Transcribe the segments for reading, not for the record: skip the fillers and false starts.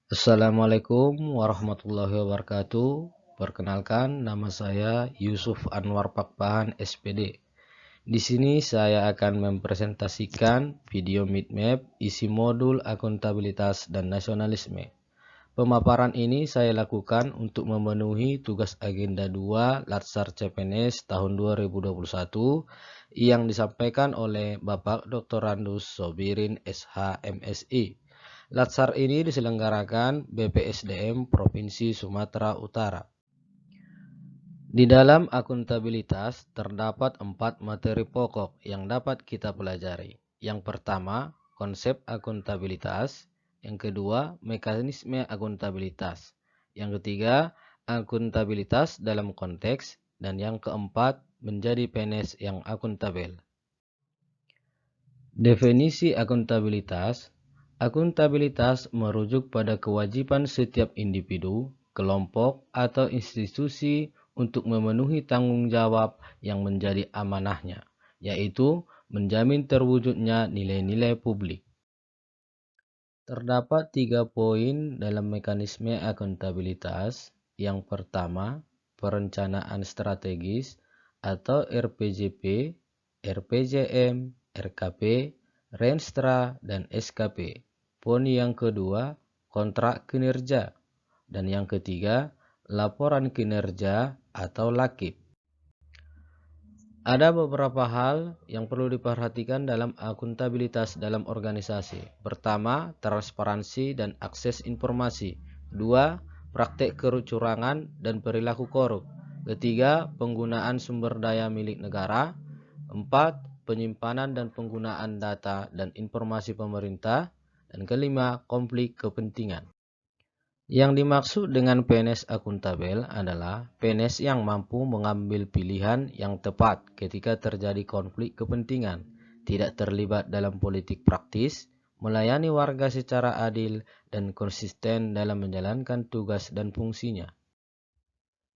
Assalamualaikum warahmatullahi wabarakatuh. Perkenalkan, nama saya Yusuf Anwar Pakpahan, SPD. Di sini saya akan mempresentasikan video mindmap isi modul akuntabilitas dan nasionalisme. Pemaparan ini saya lakukan untuk memenuhi tugas agenda 2 Latsar CPNS tahun 2021 yang disampaikan oleh Bapak Dr. Randus Sobirin SH MSI. Latsar ini diselenggarakan BPSDM Provinsi Sumatera Utara. Di dalam akuntabilitas terdapat 4 materi pokok yang dapat kita pelajari. Yang pertama, konsep akuntabilitas. Yang kedua, mekanisme akuntabilitas. Yang ketiga, akuntabilitas dalam konteks. Dan yang keempat, menjadi PNS yang akuntabel. Definisi akuntabilitas. Akuntabilitas merujuk pada kewajiban setiap individu, kelompok, atau institusi untuk memenuhi tanggung jawab yang menjadi amanahnya, yaitu menjamin terwujudnya nilai-nilai publik. Terdapat 3 poin dalam mekanisme akuntabilitas. Yang pertama, perencanaan strategis atau RPJP, RPJM, RKP, Renstra, dan SKP. Poin yang kedua, kontrak kinerja. Dan yang ketiga, laporan kinerja atau LAKIP. Ada beberapa hal yang perlu diperhatikan dalam akuntabilitas dalam organisasi. Pertama, transparansi dan akses informasi. Dua, praktek kecurangan dan perilaku korup. Ketiga, penggunaan sumber daya milik negara. Empat, penyimpanan dan penggunaan data dan informasi pemerintah. Dan kelima, konflik kepentingan. Yang dimaksud dengan PNS akuntabel adalah PNS yang mampu mengambil pilihan yang tepat ketika terjadi konflik kepentingan, tidak terlibat dalam politik praktis, melayani warga secara adil, dan konsisten dalam menjalankan tugas dan fungsinya.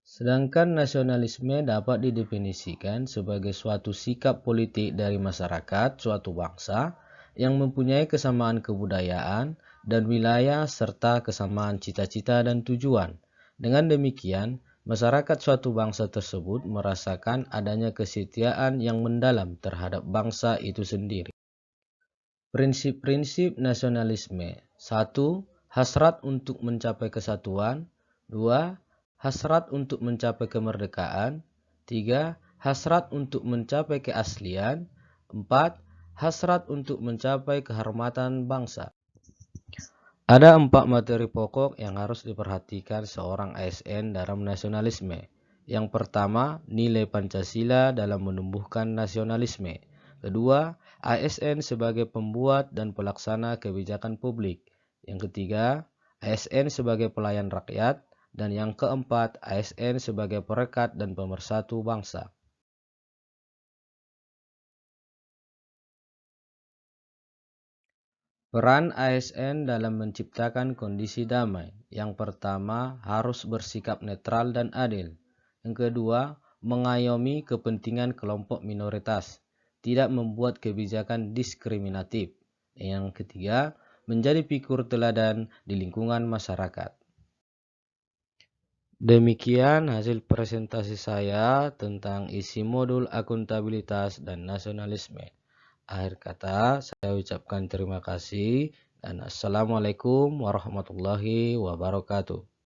Sedangkan nasionalisme dapat didefinisikan sebagai suatu sikap politik dari masyarakat suatu bangsa yang mempunyai kesamaan kebudayaan dan wilayah serta kesamaan cita-cita dan tujuan. Dengan demikian, masyarakat suatu bangsa tersebut merasakan adanya kesetiaan yang mendalam terhadap bangsa itu sendiri. Prinsip-prinsip nasionalisme. 1. Hasrat untuk mencapai kesatuan. 2. Hasrat untuk mencapai kemerdekaan. 3. Hasrat untuk mencapai keaslian. 4. Hasrat untuk mencapai kehormatan bangsa. Ada 4 materi pokok yang harus diperhatikan seorang ASN dalam nasionalisme. Yang pertama, nilai Pancasila dalam menumbuhkan nasionalisme. Kedua, ASN sebagai pembuat dan pelaksana kebijakan publik. Yang ketiga, ASN sebagai pelayan rakyat. Dan yang keempat, ASN sebagai perekat dan pemersatu bangsa. Peran ASN dalam menciptakan kondisi damai. Yang pertama, harus bersikap netral dan adil. Yang kedua, mengayomi kepentingan kelompok minoritas, tidak membuat kebijakan diskriminatif. Yang ketiga, menjadi figur teladan di lingkungan masyarakat. Demikian hasil presentasi saya tentang isi modul akuntabilitas dan nasionalisme. Akhir kata, saya ucapkan terima kasih dan assalamualaikum warahmatullahi wabarakatuh.